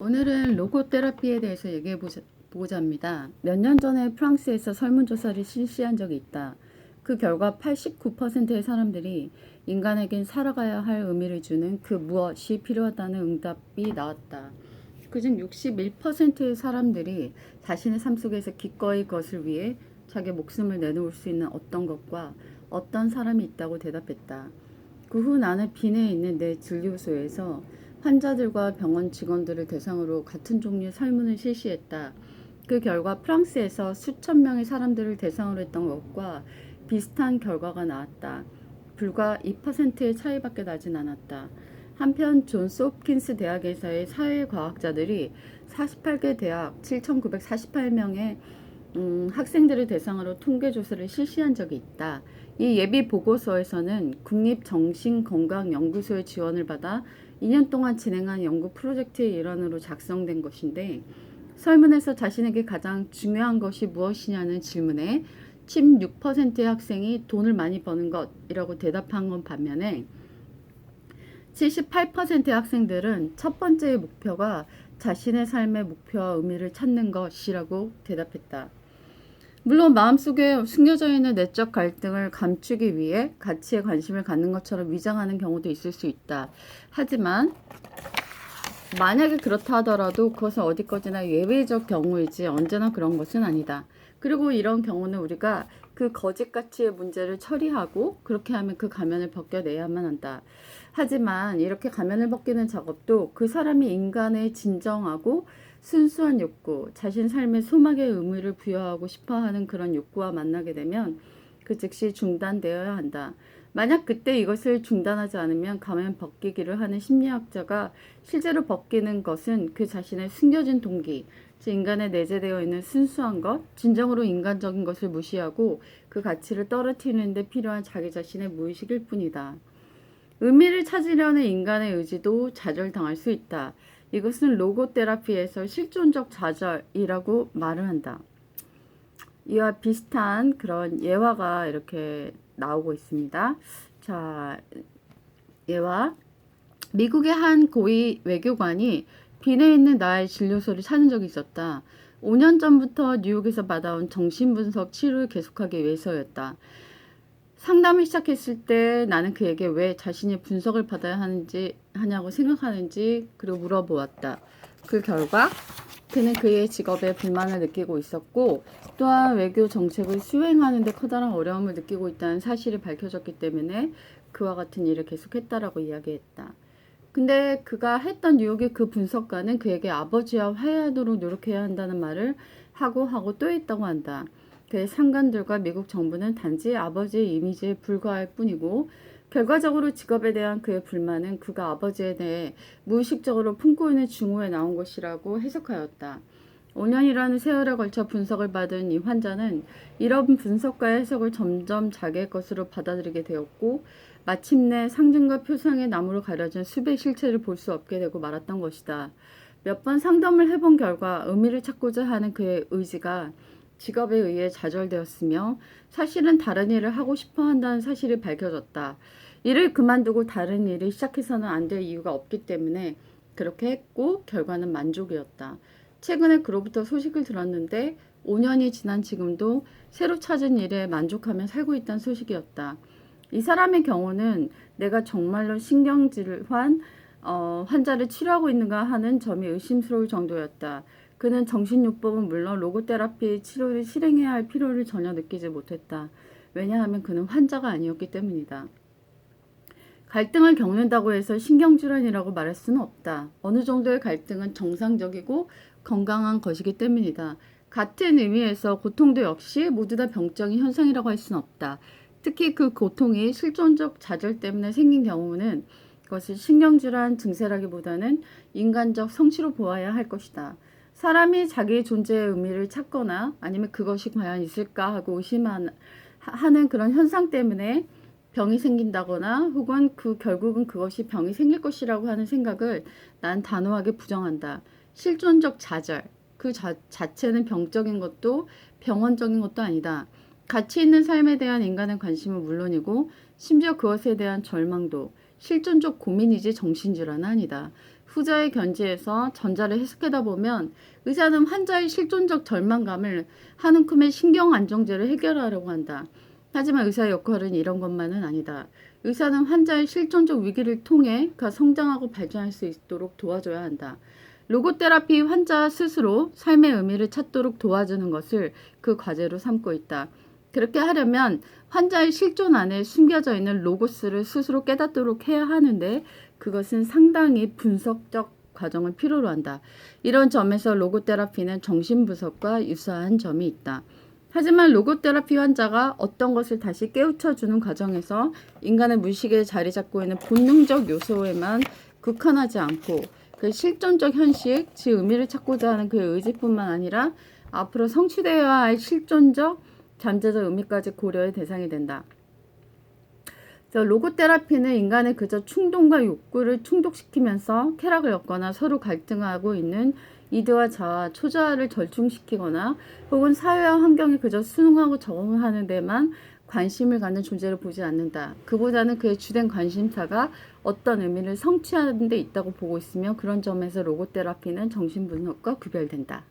오늘은 로고 테라피에 대해서 보고자 합니다. 몇 년 전에 프랑스에서 설문조사를 실시한 적이 있다. 그 결과 89%의 사람들이 인간에겐 살아가야 할 의미를 주는 그 무엇이 필요하다는 응답이 나왔다. 그중 61%의 사람들이 자신의 삶 속에서 기꺼이 그것을 위해 자기 목숨을 내놓을 수 있는 어떤 것과 어떤 사람이 있다고 대답했다. 그 후 나는 빈에 있는 내 진료소에서 환자들과 병원 직원들을 대상으로 같은 종류의 설문을 실시했다. 그 결과 프랑스에서 수천 명의 사람들을 대상으로 했던 것과 비슷한 결과가 나왔다. 불과 2%의 차이밖에 나진 않았다. 한편 존스 홉킨스 대학에서의 사회과학자들이 48개 대학 7,948명의 학생들을 대상으로 통계조사를 실시한 적이 있다. 이 예비 보고서에서는 국립정신건강연구소의 지원을 받아 2년 동안 진행한 연구 프로젝트의 일환으로 작성된 것인데, 설문에서 자신에게 가장 중요한 것이 무엇이냐는 질문에 16%의 학생이 돈을 많이 버는 것이라고 대답한 건 반면에 78%의 학생들은 첫 번째 목표가 자신의 삶의 목표와 의미를 찾는 것이라고 대답했다. 물론 마음속에 숨겨져 있는 내적 갈등을 감추기 위해 가치에 관심을 갖는 것처럼 위장하는 경우도 있을 수 있다. 하지만 만약에 그렇다 하더라도 그것은 어디까지나 예외적 경우이지 언제나 그런 것은 아니다. 그리고 이런 경우는 우리가 그 거짓 가치의 문제를 처리하고 그렇게 하면 그 가면을 벗겨내야만 한다. 하지만 이렇게 가면을 벗기는 작업도 그 사람이 인간의 진정하고 순수한 욕구, 자신 삶의 소망의 의미를 부여하고 싶어하는 그런 욕구와 만나게 되면 그 즉시 중단되어야 한다. 만약 그때 이것을 중단하지 않으면 가면 벗기기를 하는 심리학자가 실제로 벗기는 것은 그 자신의 숨겨진 동기, 즉 인간에 내재되어 있는 순수한 것, 진정으로 인간적인 것을 무시하고 그 가치를 떨어뜨리는 데 필요한 자기 자신의 무의식일 뿐이다. 의미를 찾으려는 인간의 의지도 좌절당할 수 있다. 이것은 로고 테라피에서 실존적 좌절이라고 말을 한다. 이와 비슷한 그런 예화가 이렇게 나오고 있습니다. 자, 예화. 미국의 한 고위 외교관이 빈에 있는 나의 진료소를 찾은 적이 있었다. 5년 전부터 뉴욕에서 받아온 정신분석 치료를 계속하기 위해서였다. 상담을 시작했을 때 나는 그에게 왜 자신이 분석을 받아야 하냐고 생각하는지 그리고 물어보았다. 그 결과 그는 그의 직업에 불만을 느끼고 있었고 또한 외교 정책을 수행하는 데 커다란 어려움을 느끼고 있다는 사실이 밝혀졌기 때문에 그와 같은 일을 계속했다라고 이야기했다. 근데 그가 했던 뉴욕의 그 분석가는 그에게 아버지와 화해하도록 노력해야 한다는 말을 하고 또 했다고 한다. 그의 상관들과 미국 정부는 단지 아버지의 이미지에 불과할 뿐이고 결과적으로 직업에 대한 그의 불만은 그가 아버지에 대해 무의식적으로 품고 있는 증오에 나온 것이라고 해석하였다. 5년이라는 세월에 걸쳐 분석을 받은 이 환자는 이런 분석가의 해석을 점점 자기의 것으로 받아들이게 되었고 마침내 상징과 표상의 나무로 가려진 숲의 실체를 볼 수 없게 되고 말았던 것이다. 몇 번 상담을 해본 결과 의미를 찾고자 하는 그의 의지가 직업에 의해 좌절되었으며 사실은 다른 일을 하고 싶어 한다는 사실이 밝혀졌다. 일을 그만두고 다른 일을 시작해서는 안 될 이유가 없기 때문에 그렇게 했고 결과는 만족이었다. 최근에 그로부터 소식을 들었는데 5년이 지난 지금도 새로 찾은 일에 만족하며 살고 있다는 소식이었다. 이 사람의 경우는 내가 정말로 신경질환 환자를 치료하고 있는가 하는 점이 의심스러울 정도였다. 그는 정신요법은 물론 로고테라피 치료를 실행해야 할 필요를 전혀 느끼지 못했다. 왜냐하면 그는 환자가 아니었기 때문이다. 갈등을 겪는다고 해서 신경질환이라고 말할 수는 없다. 어느 정도의 갈등은 정상적이고 건강한 것이기 때문이다. 같은 의미에서 고통도 역시 모두 다 병적인 현상이라고 할 수는 없다. 특히 그 고통이 실존적 좌절 때문에 생긴 경우는 그것을 신경질환 증세라기보다는 인간적 성취로 보아야 할 것이다. 사람이 자기의 존재의 의미를 찾거나 아니면 그것이 과연 있을까 하고 의심하는 그런 현상 때문에 병이 생긴다거나 혹은 결국은 그것이 병이 생길 것이라고 하는 생각을 난 단호하게 부정한다. 실존적 좌절, 그 자체는 병적인 것도 병원적인 것도 아니다. 가치 있는 삶에 대한 인간의 관심은 물론이고 심지어 그것에 대한 절망도 실존적 고민이지 정신질환은 아니다. 후자의 견지에서 전자를 해석하다 보면 의사는 환자의 실존적 절망감을 한 움큼의 신경 안정제로 해결하려고 한다. 하지만 의사의 역할은 이런 것만은 아니다. 의사는 환자의 실존적 위기를 통해 그가 성장하고 발전할 수 있도록 도와줘야 한다. 로고테라피 환자 스스로 삶의 의미를 찾도록 도와주는 것을 그 과제로 삼고 있다. 그렇게 하려면 환자의 실존 안에 숨겨져 있는 로고스를 스스로 깨닫도록 해야 하는데 그것은 상당히 분석적 과정을 필요로 한다. 이런 점에서 로고테라피는 정신분석과 유사한 점이 있다. 하지만 로고테라피 환자가 어떤 것을 다시 깨우쳐주는 과정에서 인간의 무의식에 자리 잡고 있는 본능적 요소에만 국한하지 않고 그 실존적 현실, 즉 의미를 찾고자 하는 그의 의지뿐만 아니라 앞으로 성취되어야 할 실존적, 잠재적 의미까지 고려의 대상이 된다. 로고테라피는 인간의 그저 충동과 욕구를 충족시키면서 쾌락을 얻거나 서로 갈등하고 있는 이드와 자아, 초자아를 절충시키거나 혹은 사회와 환경에 그저 순응하고 적응하는 데만 관심을 갖는 존재를 보지 않는다. 그보다는 그의 주된 관심사가 어떤 의미를 성취하는 데 있다고 보고 있으며 그런 점에서 로고테라피는 정신분석과 구별된다.